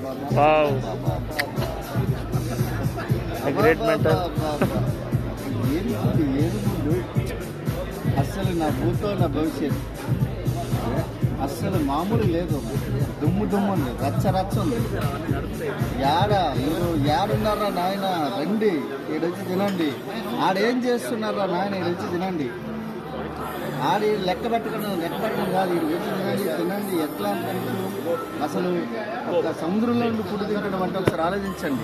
Wow, great mentor. అస్సలు నా భూతో నా భవిష్యత్ అస్సలు మామూలు లేదు. దుమ్ము ఉంది, రచ్చ ఉంది. ఏడున్నారా నాయన, రండి ఈడొచ్చి తినండి. ఆడేం చేస్తున్నారా నాయన, ఈడొచ్చి తినండి. ఆడి లెక్క పెట్టడం కాదు, ఈడు వచ్చి తినండి. ఎట్లా అనుకుంటూ అసలు ఒక సముద్రంలో నుండి ఫుడ్ తింటడం అంటే ఒకసారి ఆలోచించండి.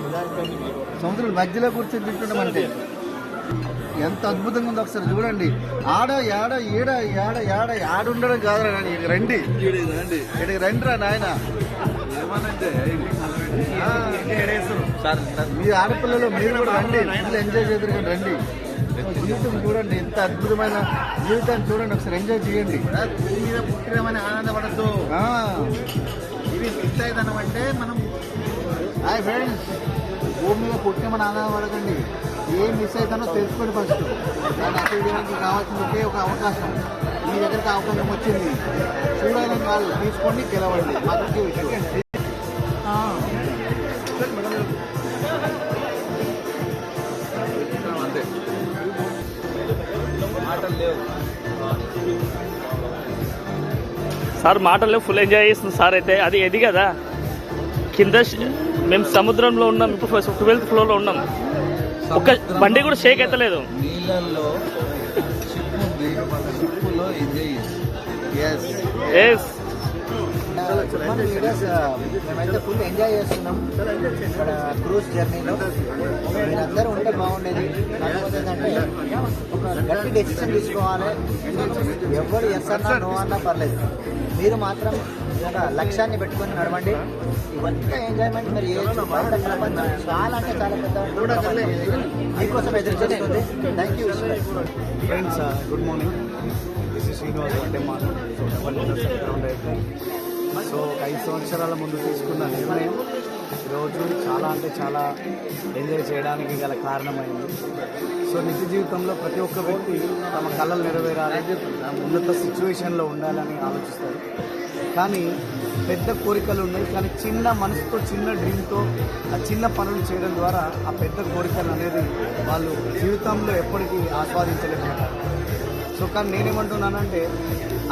సముద్రం మధ్యలో కూర్చొని తింటడం అంటే ఎంత అద్భుతంగా ఉందో ఒకసారి చూడండి. ఆడుండడం కాదురా నాని, రండి ఇక్కడికి రండిరా నాయన. ఏమనంటే మీ ఆడపిల్లలు మీరు కూడా రండి, పిల్లలు ఎంజాయ్ చేద్దరు రండి. జీవితం చూడండి, ఎంత అద్భుతమైన జీవితాన్ని చూడండి, ఒకసారి ఎంజాయ్ చేయండి. భూమి మీద పుట్టినామని ఆనందపడద్దు. ఇవి ఫిక్స్ అవుతాం అంటే మనం హాయ్ ఫ్రెండ్స్, భూమి మీద పుట్టినామని ఆనందపడకండి. ఏం మిస్ అవుతానో తెలుసుకోండి ఫస్ట్. దాన్ని అసలు చేయడానికి కావాల్సిన ఒకే ఒక అవకాశం మీ దగ్గరికి అవకాశం వచ్చింది. చూడాలని కాదు, తీసుకోండి, గెలవండి. మాకు విషయం అంతే. మాటలు లేవు సార్, మాటలు లేవు. ఫుల్ ఎంజాయ్ చేస్తుంది సార్. అయితే అది ఎది కదా కింద, మేము సముద్రంలో ఉన్నాం. ఇప్పుడు 12th ఫ్లోర్లో ఉన్నాం. ఒక బండి కూడా షేక్ అవుతలేదు. నీళ్ళల్లో షిప్పులో ఎంజాయ్ మేమైతే ఫుల్ ఎంజాయ్ చేస్తున్నాం ఇక్కడ క్రూజ్ జర్నీలో. మీరందరూ ఉంటే బాగుండేది. కాకపోతే ఏంటంటే ఒక గట్టి డెసిషన్ తీసుకోవాలి. ఎవరు ఎస్ అన్నా నో అన్నా పర్లేదు, మీరు మాత్రం ఒక లక్ష్యాన్ని పెట్టుకొని నడవండి. ఇవంతా ఎంజాయ్మెంట్ మీరు చేయొచ్చు. బయట ప్రపంచం చాలా అంటే చాలా పెద్ద మీకోసం ఎదురు చేస్తుంది. Thank you friends. Good morning, this is Srinivas Vaddeman. So 5 సంవత్సరాల ముందు తీసుకున్న నిర్ణయం ఈరోజు చాలా అంటే చాలా ఎంజాయ్ చేయడానికి గల కారణమైంది. సో నిత్య జీవితంలో ప్రతి ఒక్క వ్యక్తి తమ కళలు నెరవేరాలి, ఉన్నత సిచ్యువేషన్లో ఉండాలని ఆలోచిస్తారు. కానీ పెద్ద కోరికలు ఉన్నాయి, కానీ చిన్న మనసుతో, చిన్న డ్రీమ్తో ఆ చిన్న పనులు చేయడం ద్వారా ఆ పెద్ద కోరికలు అనేది వాళ్ళు జీవితంలో ఎప్పటికీ ఆస్వాదించలేకపోతారు. సో కానీ నేనేమంటున్నానంటే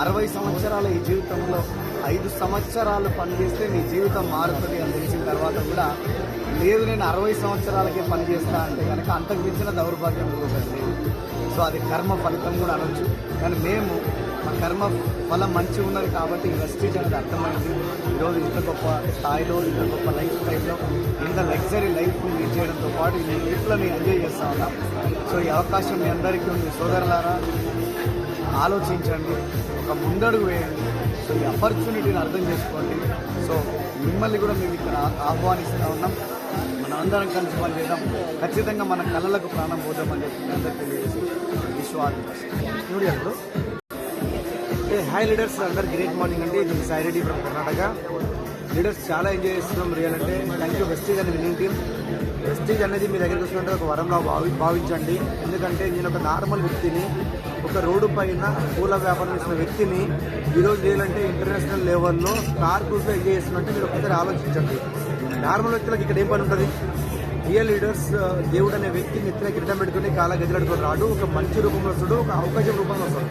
60 సంవత్సరాల ఈ జీవితంలో 5 సంవత్సరాలు పనిచేస్తే నీ జీవితం మారుతుంది అని తెలిసిన తర్వాత కూడా లేదు నేను 60 సంవత్సరాలకే పనిచేస్తా అంటే కనుక అంతకు మించిన దౌర్భాగ్యం ఇంకొకటి లేదు. సో అది కర్మ ఫలితం కూడా అనొచ్చు. కానీ మేము మా కర్మ ఫలం మంచి ఉన్నది కాబట్టి వెస్టేజ్ అనేది అర్థమైంది. ఈరోజు ఇంత గొప్ప స్థాయిలో, ఇంత గొప్ప లైఫ్ స్టైల్లో, ఇంత లగ్జరీ లైఫ్ లీడ్ చేయడంతో పాటు ఈ లైఫ్లో నేను ఎంజాయ్ చేస్తా ఉన్నాం. సో ఈ అవకాశం మీ అందరికీ ఉంది. సోదరులారా, ఆలోచించండి, ఒక ముందడుగు వేయండి. సో ఈ ఆపర్చునిటీని అర్థం చేసుకోండి. సో మిమ్మల్ని కూడా మేము ఇక్కడ ఆహ్వానిస్తూ ఉన్నాం. మనం అందరం కలిసి పని చేద్దాం. ఖచ్చితంగా మన కళలకు ప్రాణం పోదామని చెప్పి అందరికీ తెలియజేసి విశ్వాసం ఇప్పుడు హాయ్ లీడర్స్, అందరు గ్రేట్ మార్నింగ్ అండి. ఇది సాయిరెడ్డి ఫ్రమ్ కర్ణాటక. లీడర్స్ చాలా ఎంజాయ్ చేస్తున్నాం. రియల్ అంటే థ్యాంక్ యూ వెస్టేజ్ అనే విన్నింగ్ టీమ్. వెస్టేజ్ అనేది మీ దగ్గరికి వస్తుంటే ఒక వరంగా భావించండి. ఎందుకంటే నేను ఒక నార్మల్ వ్యక్తిని, ఒక రోడ్డు పైన పూల వ్యాపారం చేసిన వ్యక్తిని ఈరోజు చేయాలంటే ఇంటర్నేషనల్ లెవెల్లో స్టార్ క్రూజ్లో ఎంజాయ్ చేస్తున్నట్టే మీరు ఒకసారి ఆలోచించండి. నార్మల్ వ్యక్తులకు ఇక్కడ ఏం పని ఉంటుంది? రియల్ లీడర్స్ దేవుడు అనే వ్యక్తి నెత్తిన కిరీటం పెట్టుకుని కాళ్ళ గదిలాడుకొని రాడు. ఒక మంచి రూపంలో వస్తాడు, ఒక అవకాశం రూపంలో వస్తాడు.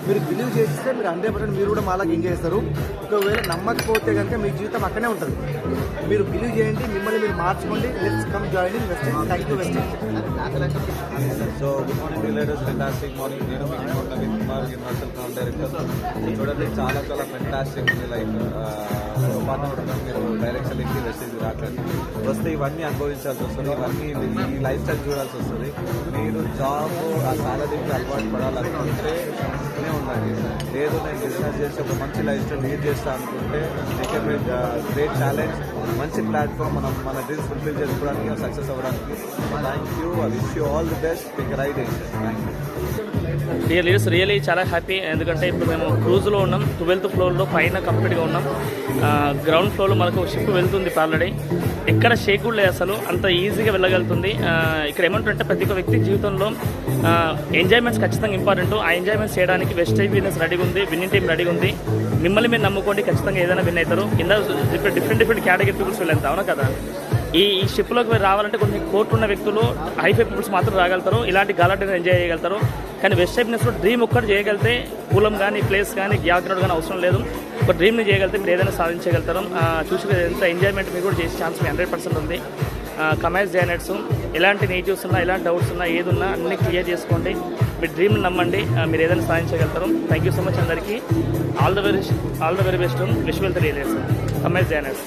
మీరు బిలీవ్ చేస్తే మీరు 100% మీరు కూడా మాలాగా ఎంజాయ్ చేస్తారు. ఒకవేళ నమ్మకపోతే కనుక మీ జీవితం అక్కడే ఉంటుంది. మీరు బిలీవ్ చేయండి, మిమ్మల్ని మీరు మార్చుకోండి. Let's come join in Vestige. Thank you Vestige. So good morning leaders, fantastic morning. నేను మీకు Naveen Kumar, universal found director. చూడండి చాలా చాలా ఫెంటాస్టిక్ ఉంది లైఫ్. పార్ట్నర్ మీరు డైరెక్షన్ ఇంటి వెస్టేజ్ రాకండి. వస్తే ఇవన్నీ అనుభవించాల్సి వస్తుంది, ఇవన్నీ ఈ లైఫ్ స్టైల్ చూడాల్సి వస్తుంది. మీరు జాబ్ ఆ సాలరీకి అలవాటు పడాలనుకుంటే ఉండండి. లేదు నేను బిజినెస్ చేసి ఒక మంచి లైఫ్ స్టైల్ లీడ్ చేస్తా అనుకుంటే గ్రేట్ ఛాలెంజ్, మంచి ప్లాట్ఫామ్ మన డ్రీమ్స్ ఫుల్ఫిల్ చేసుకోవడానికి, సక్సెస్ అవ్వడానికి. Thank you. I wish you all the best. Pick right decision. Thank you. Dear leaders, really చాలా హ్యాపీ. ఎందుకంటే ఇప్పుడు మేము క్రూజ్లో ఉన్నాం. 12th ఫ్లోర్లో పైన కంప్లీట్గా ఉన్నాం. గ్రౌండ్ ఫ్లోర్లో మనకు షిప్ వెళ్తుంది ఆల్రెడీ. ఎక్కడ షేక్ కూడా లేదు, అసలు అంత ఈజీగా వెళ్ళగలుగుతుంది. ఇక్కడ ఏమంటుంటే ప్రతి ఒక్క వ్యక్తి జీవితంలో ఎంజాయ్మెంట్స్ ఖచ్చితంగా ఇంపార్టెంట్. ఆ ఎంజాయ్మెంట్స్ చేయడానికి వెస్టేజ్ బిజినెస్ రెడీగా ఉంది, విన్నింగ్ టీమ్ రెడీగా ఉంది. మిమ్మల్ని మీరు నమ్ముకోండి, ఖచ్చితంగా ఏదైనా విన్ అవుతారు. కింద డిఫరెంట్ కేటగిరీ పీపుల్స్ వెళ్ళంతా, అవునా కదా. ఈ షిప్లోకి మీరు రావాలంటే కొన్ని కోట్లు ఉన్న వ్యక్తులు, హైఫై పీపుల్స్ మాత్రం రాగలుగుతారు, ఇలాంటి గాలాటిని ఎంజాయ్ చేయగలుగుతారు. కానీ వెస్ట్ హ్యాపీనెస్లో డ్రీమ్ ఒక్కటి చేయగలిగితే కులం కానీ, ప్లేస్ కానీ, బ్యాక్గ్రౌండ్ కానీ అవసరం లేదు. ఒక డ్రీమ్ని చేయగలిగితే మీరు ఏదైనా సాధించగలుగుతారు. చూసి ఎంత ఎంజాయ్మెంట్ మీరు కూడా చేసే ఛాన్స్ 100% ఉంది. కమైజ్ జాయినర్స్ ఎలాంటి నెగిటివ్స్ ఉన్నా, ఎలాంటి డౌట్స్ ఉన్నా, ఏది ఉన్నా అన్నీ క్లియర్ చేసుకోండి. మీ డ్రీమ్ని నమ్మండి, మీరు ఏదైనా సాధించగలుగుతారు. థ్యాంక్ యూ సో మచ్ అందరికీ. All the very best. Wish well the real కమైజ్ జాయినర్స్.